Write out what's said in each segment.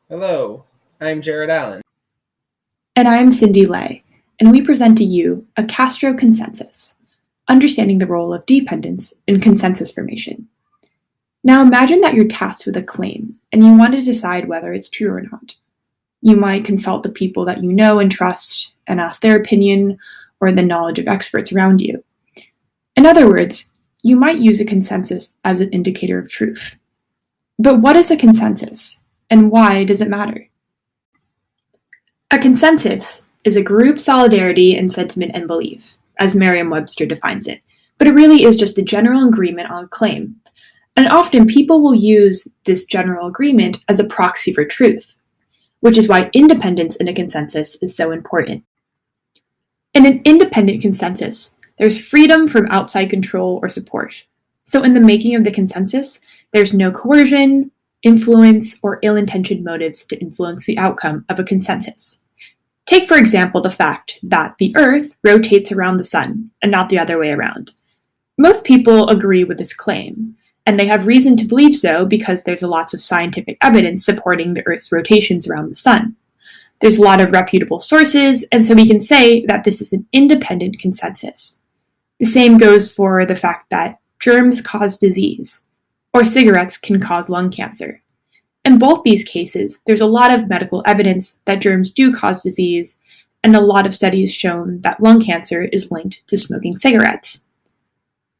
Hello, I'm Jared Allen. And I'm Cindy Lay, and we present to you a Castro consensus, understanding the role of dependence in consensus formation. Now imagine that you're tasked with a claim, and you want to decide whether it's true or not. You might consult the people that you know and trust and ask their opinion or the knowledge of experts around you. In other words, you might use a consensus as an indicator of truth. But what is a consensus, and why does it matter? A consensus is a group solidarity in sentiment and belief, as Merriam-Webster defines it, but it really is just a general agreement on a claim. And often people will use this general agreement as a proxy for truth, which is why independence in a consensus is so important. In an independent consensus, there's freedom from outside control or support. So in the making of the consensus, there's no coercion, influence, or ill-intentioned motives to influence the outcome of a consensus. Take, for example, the fact that the Earth rotates around the Sun and not the other way around. Most people agree with this claim, and they have reason to believe so because there's lots of scientific evidence supporting the Earth's rotations around the Sun. There's a lot of reputable sources, and so we can say that this is an independent consensus. The same goes for the fact that germs cause disease, or cigarettes can cause lung cancer. In both these cases, there's a lot of medical evidence that germs do cause disease, and a lot of studies shown that lung cancer is linked to smoking cigarettes.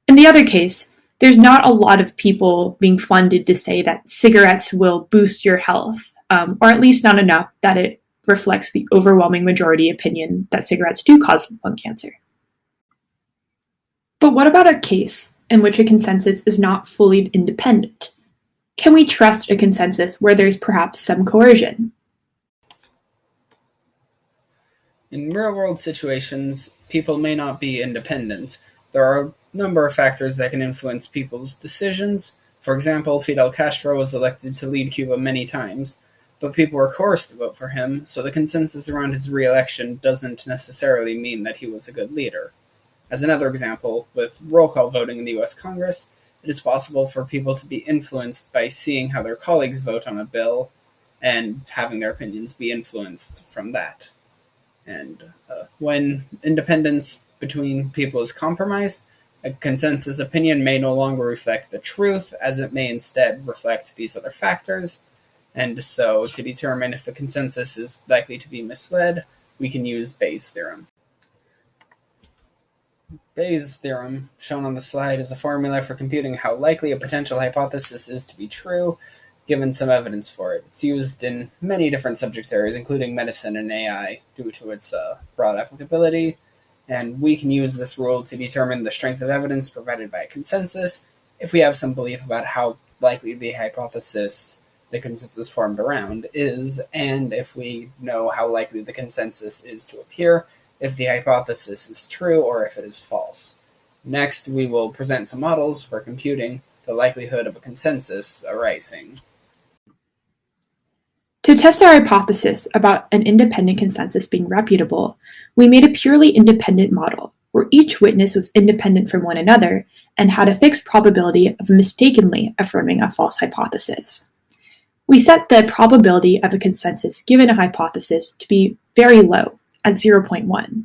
In the other case, there's not a lot of people being funded to say that cigarettes will boost your health, or at least not enough that it reflects the overwhelming majority opinion that cigarettes do cause lung cancer. But what about a case in which a consensus is not fully independent? Can we trust a consensus where there's perhaps some coercion? In real-world situations, people may not be independent. There are a number of factors that can influence people's decisions. For example, Fidel Castro was elected to lead Cuba many times, but people were coerced to vote for him, so the consensus around his re-election doesn't necessarily mean that he was a good leader. As another example, with roll call voting in the US Congress, it is possible for people to be influenced by seeing how their colleagues vote on a bill and having their opinions be influenced from that. And when independence between people is compromised, a consensus opinion may no longer reflect the truth, as it may instead reflect these other factors. And so, to determine if a consensus is likely to be misled, we can use Bayes' theorem. Bayes' theorem, shown on the slide, is a formula for computing how likely a potential hypothesis is to be true, given some evidence for it. It's used in many different subject areas, including medicine and AI, due to its broad applicability, and we can use this rule to determine the strength of evidence provided by a consensus if we have some belief about how likely the hypothesis the consensus formed around is, and if we know how likely the consensus is to appear if the hypothesis is true or if it is false. Next, we will present some models for computing the likelihood of a consensus arising. To test our hypothesis about an independent consensus being reputable, we made a purely independent model, where each witness was independent from one another and had a fixed probability of mistakenly affirming a false hypothesis. We set the probability of a consensus given a hypothesis to be very low, at 0.1.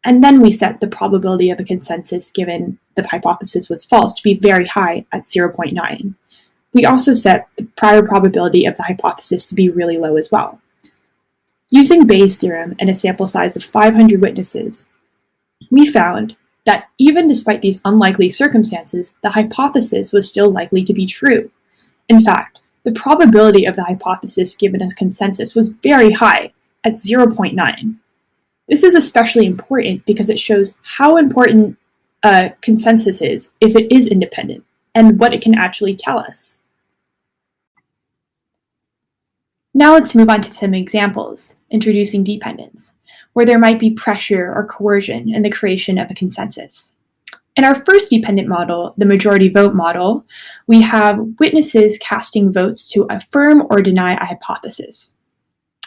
And then we set the probability of a consensus given the hypothesis was false to be very high at 0.9. We also set the prior probability of the hypothesis to be really low as well. Using Bayes' theorem and a sample size of 500 witnesses, we found that even despite these unlikely circumstances, the hypothesis was still likely to be true. In fact, the probability of the hypothesis given a consensus was very high at 0.9. This is especially important because it shows how important a consensus is if it is independent and what it can actually tell us. Now let's move on to some examples introducing dependence, where there might be pressure or coercion in the creation of a consensus. In our first dependent model, the majority vote model, we have witnesses casting votes to affirm or deny a hypothesis.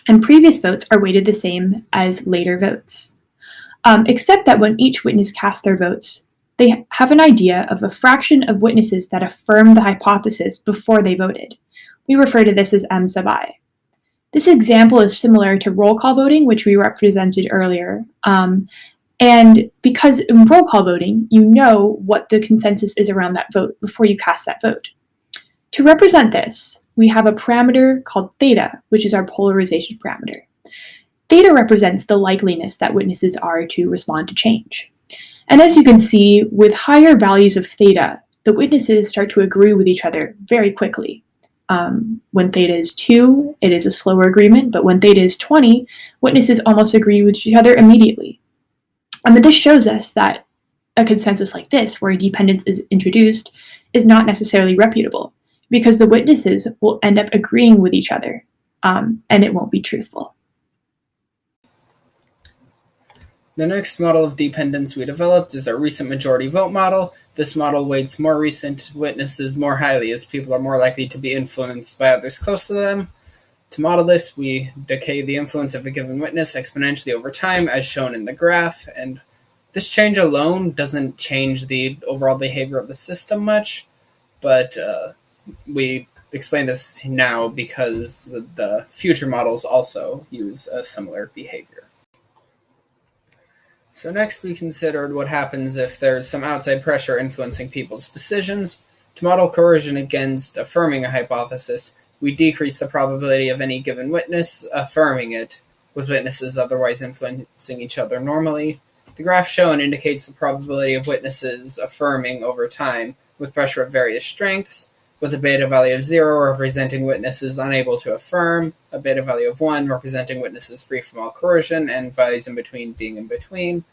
And previous votes are weighted the same as later votes, except that when each witness casts their votes, they have an idea of a fraction of witnesses that affirmed the hypothesis before they voted. We refer to this as M sub I. This example is similar to roll call voting, which we represented earlier. And because in roll call voting, you know what the consensus is around that vote before you cast that vote. To represent this, we have a parameter called theta, which is our polarization parameter. Theta represents the likeliness that witnesses are to respond to change. And as you can see, with higher values of theta, the witnesses start to agree with each other very quickly. When theta is 2, it is a slower agreement, but when theta is 20, witnesses almost agree with each other immediately. But this shows us that a consensus like this, where a dependence is introduced, is not necessarily reputable, because the witnesses will end up agreeing with each other, and it won't be truthful. The next model of dependence we developed is our recent majority vote model. This model weights more recent witnesses more highly, as people are more likely to be influenced by others close to them. To model this, we decay the influence of a given witness exponentially over time, as shown in the graph, and this change alone doesn't change the overall behavior of the system much, but we explain this now because the future models also use a similar behavior. So next we considered what happens if there's some outside pressure influencing people's decisions. To model coercion against affirming a hypothesis, we decrease the probability of any given witness affirming it, with witnesses otherwise influencing each other normally. The graph shown indicates the probability of witnesses affirming over time with pressure of various strengths, with a beta value of 0 representing witnesses unable to affirm, a beta value of 1 representing witnesses free from all coercion, and values in between being in between.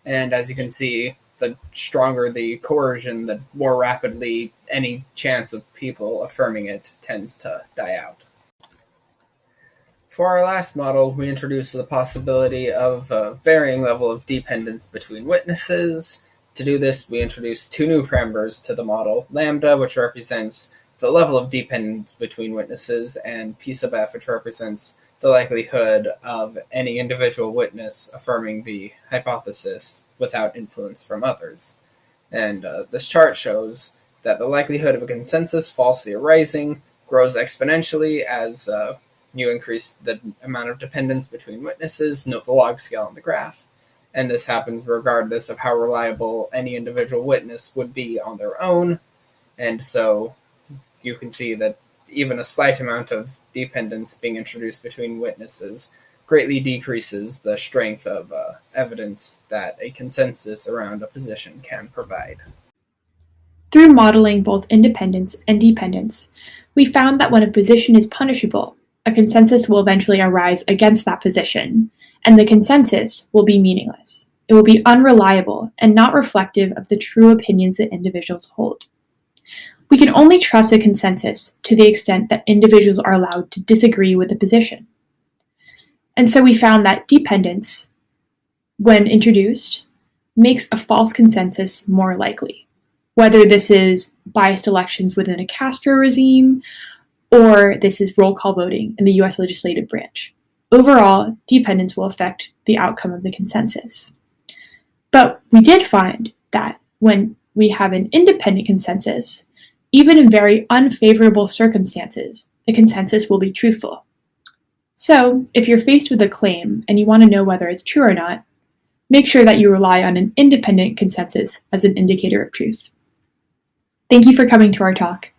And as you can see, the stronger the coercion, the more rapidly any chance of people affirming it tends to die out. For our last model, we introduced the possibility of a varying level of dependence between witnesses. To do this, we introduced 2 new parameters to the model, lambda, which represents the level of dependence between witnesses, and p sub f, which represents the likelihood of any individual witness affirming the hypothesis without influence from others. And this chart shows that the likelihood of a consensus falsely arising grows exponentially as you increase the amount of dependence between witnesses. Note the log scale on the graph. And this happens regardless of how reliable any individual witness would be on their own. And so you can see that even a slight amount of dependence being introduced between witnesses greatly decreases the strength of evidence that a consensus around a position can provide. Through modeling both independence and dependence, we found that when a position is punishable, a consensus will eventually arise against that position, and the consensus will be meaningless. It will be unreliable and not reflective of the true opinions that individuals hold. We can only trust a consensus to the extent that individuals are allowed to disagree with the position. And so we found that dependence, when introduced, makes a false consensus more likely, whether this is biased elections within a Castro regime, or this is roll call voting in the US legislative branch. Overall, dependence will affect the outcome of the consensus. But we did find that when we have an independent consensus, even in very unfavorable circumstances, the consensus will be truthful. So, if you're faced with a claim and you want to know whether it's true or not, make sure that you rely on an independent consensus as an indicator of truth. Thank you for coming to our talk.